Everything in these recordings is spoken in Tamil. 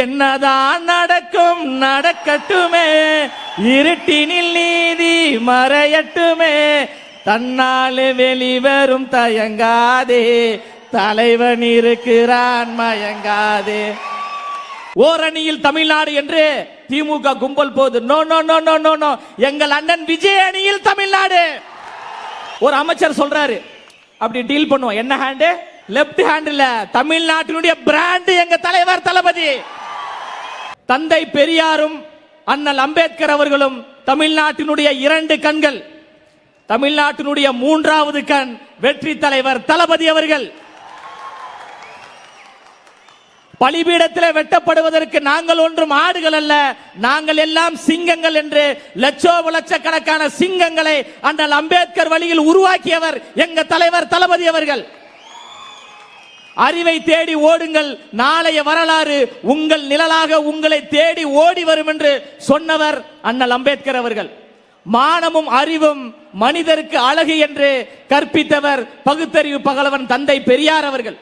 என்னதான் நடக்கும் நடக்கட்டுமே, இருட்டினில் நீதி மறையட்டுமே, தன்னால் வெளிவரும் தயங்காதே, தலைவன் இருக்கிறான் மயங்காதே. ஓரணியில் தமிழ்நாடு என்று திமுக கும்பல் போது. No no no no no no, எங்கள் அண்ணன் விஜய் அணியில் தமிழ்நாடு. ஒரு அமைச்சர் சொல்றாரு, அப்படி டீல் பண்ணுவோம். என்ன ஹேண்ட்? லெப்ட் ஹேண்ட்ல தமிழ்நாட்டினுடைய பிராண்ட் எங்க தலைவர் தளபதி. தந்தை பெரியாரும் அண்ணல் அம்பேத்கர் அவர்களும் தமிழ்நாட்டினுடைய இரண்டு கண்கள். தமிழ்நாட்டினுடைய மூன்றாவது கண் வெற்றி தலைவர் தளபதி அவர்கள். பலிபீடத்தில் வெட்டப்படுவதற்கு நாங்கள் ஒன்றும் ஆடுகள் அல்ல, நாங்கள் எல்லாம் சிங்கங்கள் என்று லட்சக்கணக்கான சிங்கங்களை அண்ணல் அம்பேத்கர் வழியில் உருவாக்கியவர் எங்க தலைவர் தளபதி அவர்கள். அறிவை தேடி ஓடுங்கள், நாளைய வரலாறு உங்கள் நிழலாக உங்களை தேடி ஓடி வரும் என்று சொன்னவர் அண்ணல் அம்பேத்கர் அவர்கள். மானமும் அறிவும் மனிதருக்கு அழகு என்று கற்பித்தவர் பகுத்தறிவு பகலவன் தந்தை பெரியார் அவர்கள்.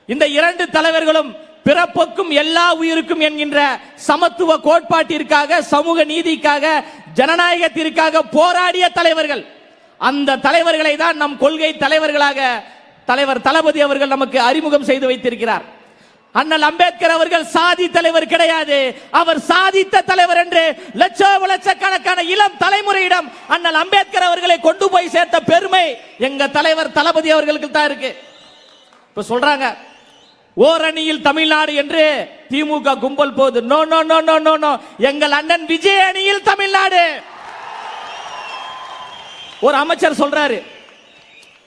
இந்த இரண்டு தலைவர்களும் பிறப்புக்கும் எல்லா உயிருக்கும் என்கின்ற சமத்துவ கோட்பாட்டிற்காக, சமூக நீதிக்காக, ஜனநாயகத்திற்காக போராடிய தலைவர்கள். அந்த தலைவர்களை தான் நம் கொள்கை தலைவர்களாக தலைவர் தளபதி அவர்கள் நமக்கு அறிமுகம் செய்து வைத்திருக்கிறார். அண்ணல் அம்பேத்கர் அவர்கள் சாதி தலைவர் கிடையாது, அவர் சாதித்த தலைவர் என்று லட்சக்கணக்கான இளம் தலைமுறையிடம் அண்ணல் அம்பேத்கர் அவர்களை கொண்டு போய் சேர்த்த பெருமை எங்க தலைவர் தளபதி அவர்களுக்கு தான் இருக்கு. இப்ப சொல்றாங்க ஓரணியில் தமிழ்நாடு என்று திமுக கும்பல் போது. No no no no no no, எங்கள் அண்ணன் விஜய் அணியில் தமிழ்நாடு. ஒரு அமைச்சர் சொல்றாரு,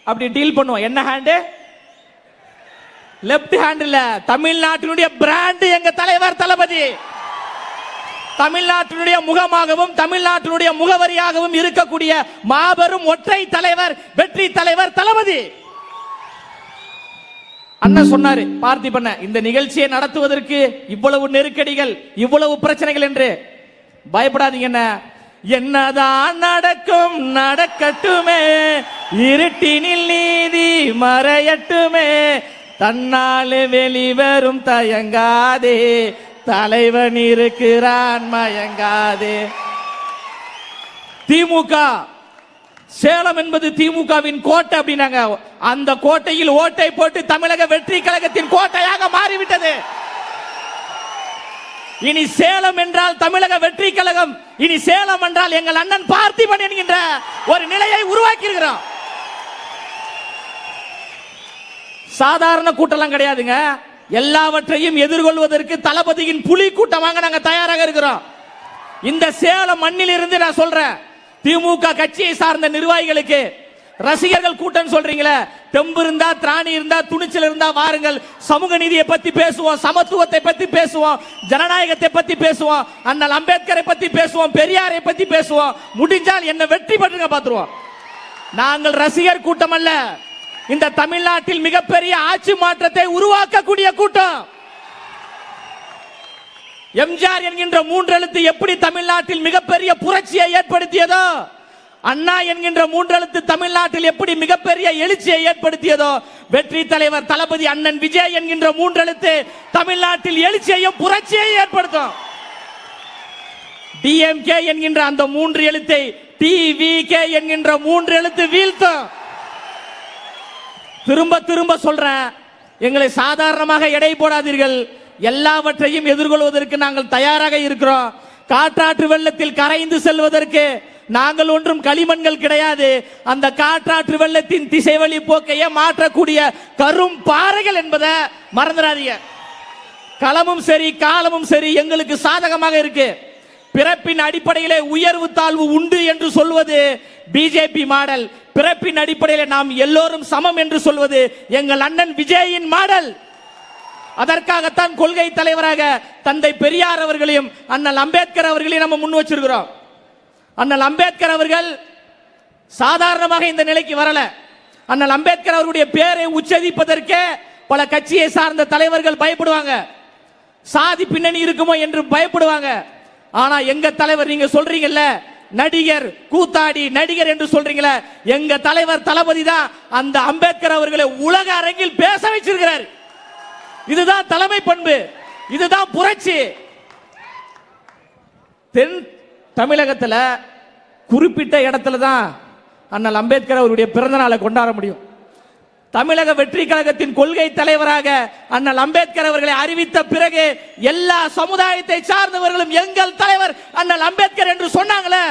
அப்படி டீல் பண்ணுவோம். என்ன ஹேண்ட்? லெப்ட் ஹேண்ட்ல தமிழ்நாட்டினுடைய பிராண்ட் எங்க தலைவர் தளபதி. தமிழ்நாட்டினுடைய முகமாகவும் தமிழ்நாட்டினுடைய முகவரியாகவும் இருக்கக்கூடிய மாபெரும் ஒற்றை தலைவர் வெற்றி தலைவர் தளபதி. அண்ணன் சொன்னாரு பார்த்திபன், இந்த நிகழ்ச்சியை நடத்துவதற்கு இவ்வளவு நெருக்கடிகள், இவ்வளவு பிரச்சனைகள் என்று. பயப்படாதீங்க, என்னதான் நடக்கும் நடக்கட்டுமே, இருட்டினில் நீதி மறையட்டுமே, தன்னால் வெளிவரும் தயங்காதே, தலைவன் இருக்கிறான் மயங்காதே. திமுக சேலம் என்பது திமுகவின் கோட்டை அப்படின்னாங்க. அந்த கோட்டையில் ஓட்டை போட்டு தமிழக வெற்றி கழகத்தின் கோட்டையாக மாறிவிட்டது. இனி சேலம் என்றால் தமிழக வெற்றி கழகம், இனி சேலம் என்றால் எங்கள் அண்ணன் பார்த்திபன் என்கின்ற ஒரு நிலையை உருவாக்கி இருக்கிறோம். சாதாரண கூட்டம் கிடையாதுங்க. எல்லாவற்றையும் எதிர்கொள்வதற்கு தளபதியின் புலி கூட்டமாக நாங்க தயாராக இருக்கிறோம். இந்த சேலம் மண்ணில் இருந்து நான் சொல்றேன், திமுக கட்சியை சார்ந்த நிர்வாகிகளுக்கு ரசிகர்கள் கூட்டம் சொல்றீங்களே, தெம்பு இருந்தா, திராணி இருந்தா, துணிச்சல் இருந்தா வாருங்கள். சமூக நீதியை பத்தி பேசுவோம், சமத்துவத்தை பத்தி பேசுவோம், ஜனநாயகத்தை பத்தி பேசுவோம், அண்ணல் அம்பேத்கரை பத்தி பேசுவோம், பெரியாரை பத்தி பேசுவோம். முடிஞ்சால் என்ன வெற்றி பெற்றுங்க பாத்துருவோம். நாங்கள் ரசிகர் கூட்டம் அல்ல, இந்த தமிழ்நாட்டில் மிகப்பெரிய ஆட்சி மாற்றத்தை உருவாக்கக்கூடிய கூட்டம். எம்ஜிஆர் என்கின்ற மூன்றெழுத்து எப்படி தமிழ்நாட்டில் மிகப்பெரிய புரட்சியை ஏற்படுத்தியதோ, அண்ணா என்கின்ற மூன்றெழுத்து தமிழ்நாட்டில் எப்படி மிகப்பெரிய எழுச்சியை ஏற்படுத்தியதோ, வெற்றி தலைவர் தளபதி அண்ணன் விஜய் என்கின்ற மூன்றெழுத்து தமிழ்நாட்டில் எழுச்சியையும் புரட்சியை ஏற்படுத்தும். டிஎம்கே என்கின்ற அந்த மூன்று எழுத்தை டிவிகே என்கின்ற மூன்று எழுத்து வீழ்த்தும். திரும்ப திரும்ப சொல்றேன், எங்களை சாதாரணமாக எடை போடாதீர்கள். எல்லாவற்றையும் எதிர்கொள்வதற்கு நாங்கள் தயாராக இருக்கிறோம். காற்றாற்று வெள்ளத்தில் கரைந்து செல்வதற்கு நாங்கள் ஒன்றும் களிமண்கள் கிடையாது. அந்த காற்றாற்று வெள்ளத்தின் திசை வழி போக்கையே மாற்றக்கூடிய கரும் பாறைகள் என்பதை மறந்துடாதீங்க. களமும் சரி காலமும் சரி எங்களுக்கு சாதகமாக இருக்கு. பிறப்பின் அடிப்படையிலே உயர்வு தாழ்வு உண்டு என்று சொல்வது பிஜேபி மாடல். பிறப்பின் அடிப்படையில் நாம் எல்லோரும் சமம் என்று சொல்வது எங்கள் அண்ணன் விஜயின் மாடல். அதற்காகத்தான் கொள்கை தலைவராக தந்தை பெரியார் அவர்களையும் அண்ணல் அம்பேத்கர் அவர்களையும் நம்ம முன் வச்சிருக்கிறோம். அண்ணல் அம்பேத்கர் அவர்கள் சாதாரணமாக இந்த நிலைக்கு வரல. அண்ணல் அம்பேத்கர் அவருடைய பெயரை உச்சரிப்பதற்கே பல கட்சியை சார்ந்த தலைவர்கள் பயப்படுவாங்க. சாதி பின்னணி இருக்குமோ என்று பயப்படுவாங்க. ஆனா எங்க தலைவர், நீங்க சொல்றீங்கல்ல நடிகர் கூத்தாடி நடிகர் என்று சொல்றீங்களே, எங்க தலைவர் தளபதி தான் அந்த அம்பேத்கர் அவர்களை உலக அரங்கில் பேச வச்சிருக்கிறார். இதுதான் தலைமை பண்பு. இதுதான் புரட்சி. தென் தமிழகத்தில் குறிப்பிட்ட இடத்துல தான் அண்ணல் அம்பேத்கர் அவருடைய பிறந்த நாளை கொண்டாட முடியும். தமிழக வெற்றி கழகத்தின் கொள்கை தலைவராக அண்ணல் அம்பேத்கர் அவர்களை அறிவித்த பிறகு எல்லா சமுதாயத்தை சார்ந்தவர்களும் எங்கள் தலைவர் அண்ணல் அம்பேத்கர் என்று சொன்னாங்களே,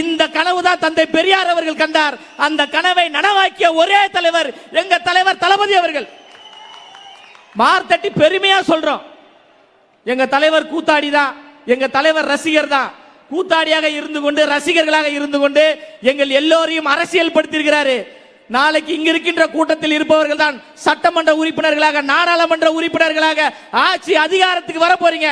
இந்த கனவு தான் தந்தை பெரியார் அவர்கள் கண்டார். அந்த கனவை நனவாக்கிய ஒரே தலைவர் எங்க தலைவர் தளபதி அவர்கள். மார்த்தட்டி பெருமையா சொல்றோம், எங்க தலைவர் கூத்தாடி தான், எங்க தலைவர் ரசிகர் தான். கூத்தாடியாக இருந்து கொண்டு ரசிகர்களாக இருந்து கொண்டு எங்கள் எல்லோரையும் அரசியல் படுத்தியிருக்கிறாரு. நாளைக்கு இங்க இருக்கின்ற கூட்டத்தில் இருப்பவர்கள் தான் சட்டமன்ற உறுப்பினர்களாக, நாடாளுமன்ற உறுப்பினர்களாக ஆட்சி அதிகாரத்துக்கு வர போறீங்க.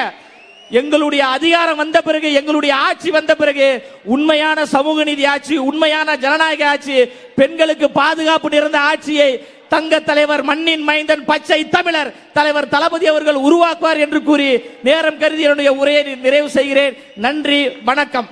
எங்களுடைய அதிகாரம் வந்த பிறகு, எங்களுடைய ஆட்சி வந்த பிறகு உண்மையான சமூக நீதி ஆட்சி, உண்மையான ஜனநாயக ஆட்சி, பெண்களுக்கு பாதுகாப்பு நிறைந்த ஆட்சியை தங்க தலைவர் மண்ணின் மைந்தன் பச்சை தமிழர் தலைவர் தளபதி அவர்கள் உருவாக்குவார் என்று கூறி நேரம் கருதி என்னுடைய உரையை நிறைவு செய்கிறேன். நன்றி, வணக்கம்.